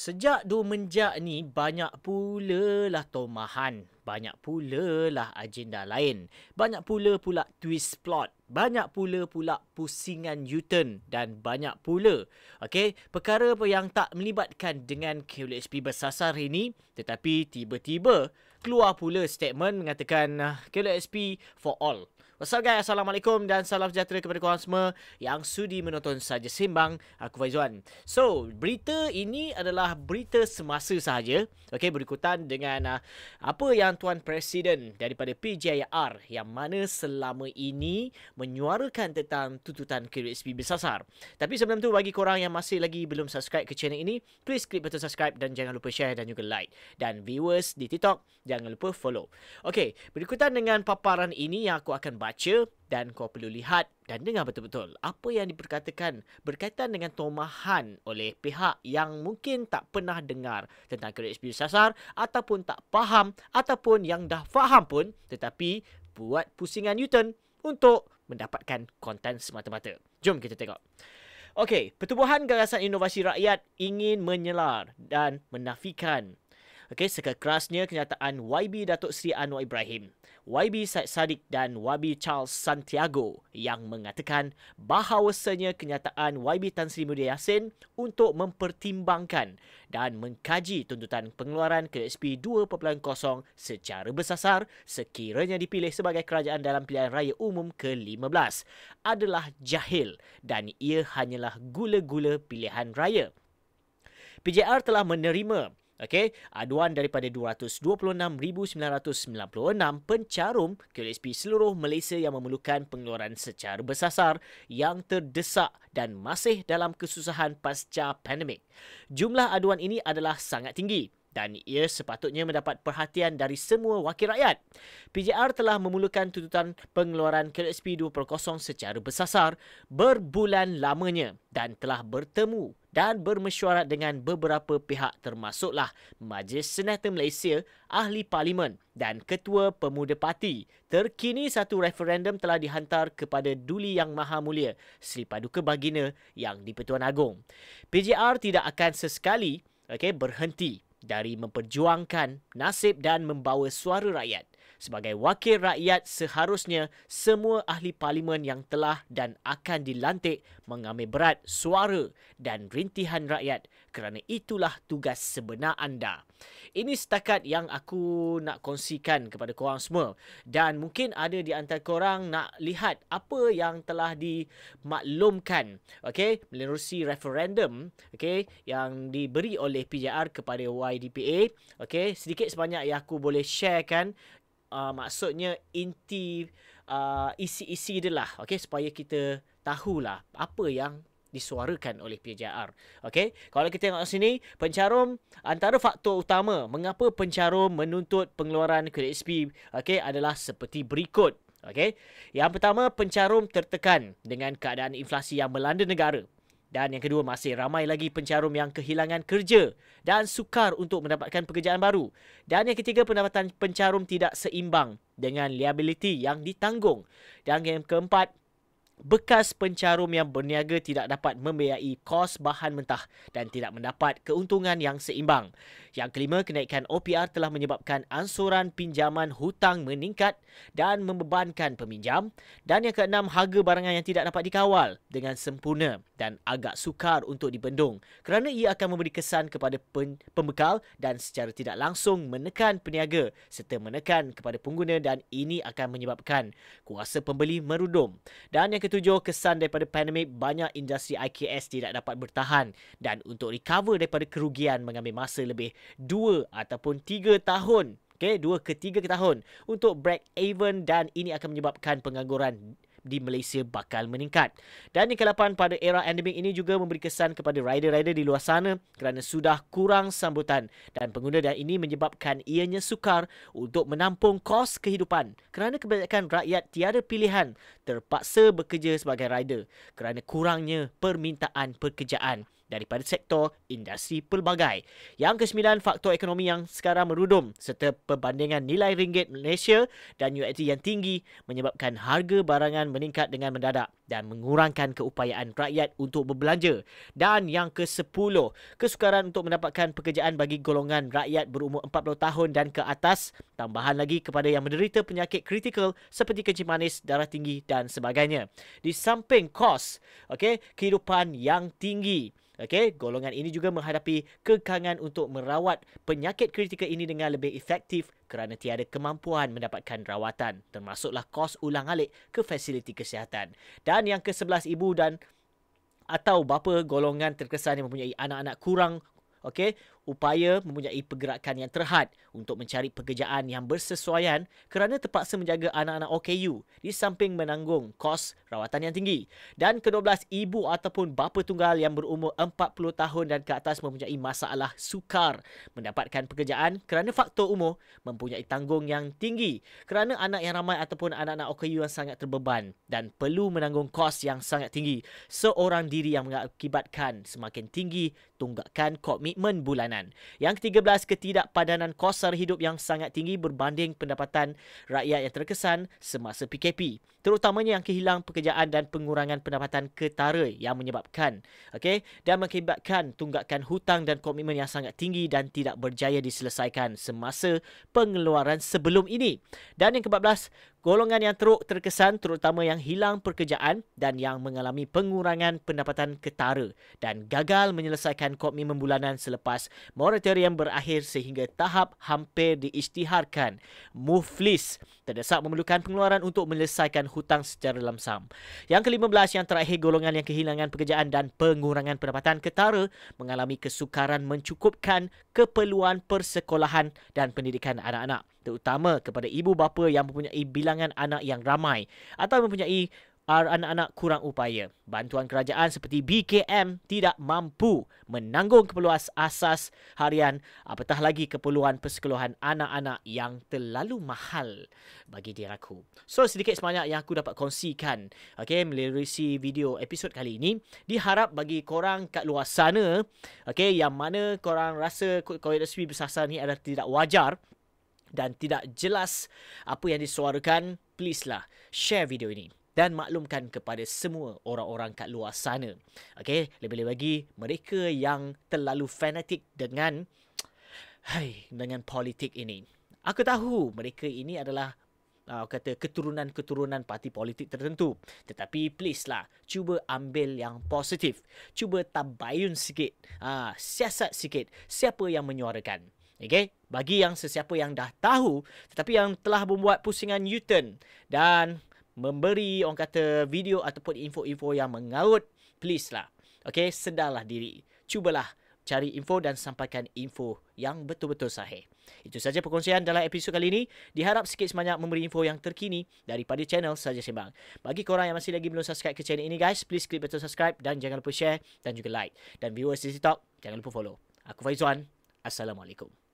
Sejak menjak ni banyak pula lah tomahan, banyak pula lah agenda lain, banyak pula twist plot, banyak pula pusingan U-turn dan banyak pula perkara apa yang tak melibatkan dengan KLHP bersasar ini, tetapi tiba-tiba keluar pula statement mengatakan KLHP for all. What's up guys, Assalamualaikum dan salam sejahtera kepada korang semua yang sudi menonton Saja Sembang. Aku Faizwan. So, berita ini adalah berita semasa sahaja. Berikutan dengan apa yang Tuan Presiden daripada PJIR yang mana selama ini menyuarakan tentang tuntutan KLHP bersasar. Tapi sebelum tu, bagi korang yang masih lagi belum subscribe ke channel ini, please klik button subscribe dan jangan lupa share dan juga like. Dan viewers di TikTok, jangan lupa follow. Berikutan dengan paparan ini yang aku akan baca dan kau perlu lihat dan dengar betul-betul apa yang diperkatakan berkaitan dengan tomahan oleh pihak yang mungkin tak pernah dengar tentang KLHP bersasar ataupun tak faham ataupun yang dah faham pun tetapi buat pusingan U-turn untuk mendapatkan konten semata-mata. Jom kita tengok. Pertubuhan Gagasan Inovasi Rakyat ingin menyelar dan menafikan sekerasnya kenyataan YB Datuk Seri Anwar Ibrahim, YB Syed Saddiq dan YB Charles Santiago yang mengatakan bahawasanya kenyataan YB Tan Sri Muhyiddin Yassin untuk mempertimbangkan dan mengkaji tuntutan pengeluaran KLHP 2.0 secara bersasar sekiranya dipilih sebagai kerajaan dalam pilihan raya umum ke-15 adalah jahil dan ia hanyalah gula-gula pilihan raya. PJR telah menerima aduan daripada 226,996 pencarum KLHP seluruh Malaysia yang memerlukan pengeluaran secara bersasar yang terdesak dan masih dalam kesusahan pasca pandemik. Jumlah aduan ini adalah sangat tinggi dan ia sepatutnya mendapat perhatian dari semua wakil rakyat. PJR telah memulakan tuntutan pengeluaran KLHP 2.0 secara bersasar berbulan lamanya dan telah bertemu dan bermesyuarat dengan beberapa pihak termasuklah Majlis Senator Malaysia, Ahli Parlimen dan Ketua Pemuda Parti. Terkini satu referendum telah dihantar kepada Duli Yang Maha Mulia Seri Paduka Baginda yang di-Pertuan Agong. PJR tidak akan sesekali berhenti dari memperjuangkan nasib dan membawa suara rakyat. Sebagai wakil rakyat, seharusnya semua ahli parlimen yang telah dan akan dilantik mengambil berat suara dan rintihan rakyat kerana itulah tugas sebenar anda. Ini setakat yang aku nak kongsikan kepada korang semua dan mungkin ada di antara korang nak lihat apa yang telah dimaklumkan menerusi referendum yang diberi oleh PJR kepada YDPA. Sedikit sebanyak yang aku boleh sharekan. Maksudnya isi-isi dia lah, supaya kita tahulah apa yang disuarakan oleh PJR. Kalau kita tengok sini, pencarum, antara faktor utama mengapa pencarum menuntut pengeluaran KLHP adalah seperti berikut. Yang pertama, pencarum tertekan dengan keadaan inflasi yang melanda negara. Dan yang kedua, masih ramai lagi pencarum yang kehilangan kerja dan sukar untuk mendapatkan pekerjaan baru. Dan yang ketiga, pendapatan pencarum tidak seimbang dengan liability yang ditanggung. Dan yang keempat, bekas pencarum yang berniaga tidak dapat membiayai kos bahan mentah dan tidak mendapat keuntungan yang seimbang. Yang kelima, kenaikan OPR telah menyebabkan ansuran pinjaman hutang meningkat dan membebankan peminjam. Dan yang keenam, harga barangan yang tidak dapat dikawal dengan sempurna dan agak sukar untuk dibendung kerana ia akan memberi kesan kepada pembekal dan secara tidak langsung menekan peniaga serta menekan kepada pengguna dan ini akan menyebabkan kuasa pembeli merudum. Dan yang ketujuh, kesan daripada pandemik, banyak industri IKS tidak dapat bertahan dan untuk recover daripada kerugian mengambil masa lebih 2 ataupun 3 tahun. 2 ke 3 tahun untuk break even dan ini akan menyebabkan pengangguran di Malaysia bakal meningkat. Dan yang ke-8, pada era endemik ini juga memberi kesan kepada rider-rider di luar sana kerana sudah kurang sambutan dan pengguna dan ini menyebabkan ianya sukar untuk menampung kos kehidupan kerana kebanyakan rakyat tiada pilihan terpaksa bekerja sebagai rider kerana kurangnya permintaan pekerjaan daripada sektor industri pelbagai. Yang kesembilan, faktor ekonomi yang sekarang merudum serta perbandingan nilai ringgit Malaysia dan USD yang tinggi menyebabkan harga barangan meningkat dengan mendadak dan mengurangkan keupayaan rakyat untuk berbelanja. Dan yang ke-10, kesukaran untuk mendapatkan pekerjaan bagi golongan rakyat berumur 40 tahun dan ke atas, tambahan lagi kepada yang menderita penyakit kritikal seperti kencing manis, darah tinggi dan sebagainya. Di samping kos, kehidupan yang tinggi, golongan ini juga menghadapi kekangan untuk merawat penyakit kritikal ini dengan lebih efektif kerana tiada kemampuan mendapatkan rawatan, termasuklah kos ulang-alik ke fasiliti kesihatan. Dan yang ke-11, ibu dan atau bapa golongan terkesan yang mempunyai anak-anak kurang upaya mempunyai pergerakan yang terhad untuk mencari pekerjaan yang bersesuaian kerana terpaksa menjaga anak-anak OKU di samping menanggung kos rawatan yang tinggi. Dan ke-12, ibu ataupun bapa tunggal yang berumur 40 tahun dan ke atas mempunyai masalah sukar mendapatkan pekerjaan kerana faktor umur, mempunyai tanggung yang tinggi kerana anak yang ramai ataupun anak-anak OKU yang sangat terbeban dan perlu menanggung kos yang sangat tinggi seorang diri yang mengakibatkan semakin tinggi tunggakan komitmen bulanan. Yang ke-13, ketidakpadanan kos sara hidup yang sangat tinggi berbanding pendapatan rakyat yang terkesan semasa PKP. Terutamanya yang kehilang pekerjaan dan pengurangan pendapatan ketara yang menyebabkan dan mengakibatkan tunggakan hutang dan komitmen yang sangat tinggi dan tidak berjaya diselesaikan semasa pengeluaran sebelum ini. Dan yang ke-14, golongan yang teruk terkesan terutama yang hilang pekerjaan dan yang mengalami pengurangan pendapatan ketara dan gagal menyelesaikan komitmen bulanan selepas moratorium berakhir sehingga tahap hampir diisytiharkan. Muflis terdesak memerlukan pengeluaran untuk menyelesaikan hutang secara lamsam. Yang ke-15, yang terakhir, golongan yang kehilangan pekerjaan dan pengurangan pendapatan ketara mengalami kesukaran mencukupkan keperluan persekolahan dan pendidikan anak-anak, terutama kepada ibu bapa yang mempunyai bilangan anak yang ramai atau mempunyai anak-anak kurang upaya. Bantuan kerajaan seperti BKM tidak mampu menanggung keperluan asas harian, apatah lagi keperluan persekolahan anak-anak yang terlalu mahal bagi diri aku. So, sedikit sebanyak yang aku dapat kongsikan melalui video episod kali ini. Diharap bagi korang kat luar sana yang mana korang rasa koreksi bersasar ni adalah tidak wajar dan tidak jelas apa yang disuarakan, please lah share video ini dan maklumkan kepada semua orang-orang kat luar sana. Lebih-lebih lagi mereka yang terlalu fanatik dengan politik ini. Aku tahu mereka ini adalah keturunan-keturunan parti politik tertentu. Tetapi please lah, cuba ambil yang positif. Cuba tabayun sikit. Siasat sikit siapa yang menyuarakan. Bagi yang sesiapa yang dah tahu tetapi yang telah membuat pusingan U-turn dan memberi video ataupun info-info yang mengaut, please lah sedarlah diri. Cubalah cari info dan sampaikan info yang betul-betul sahih. Itu saja perkongsian dalam episod kali ini. Diharap sikit sebanyak memberi info yang terkini daripada channel Saja Sembang. Bagi korang yang masih lagi belum subscribe ke channel ini guys, please klik button subscribe dan jangan lupa share dan juga like. Dan viewers di TikTok, jangan lupa follow. Aku Faizwan. Assalamualaikum.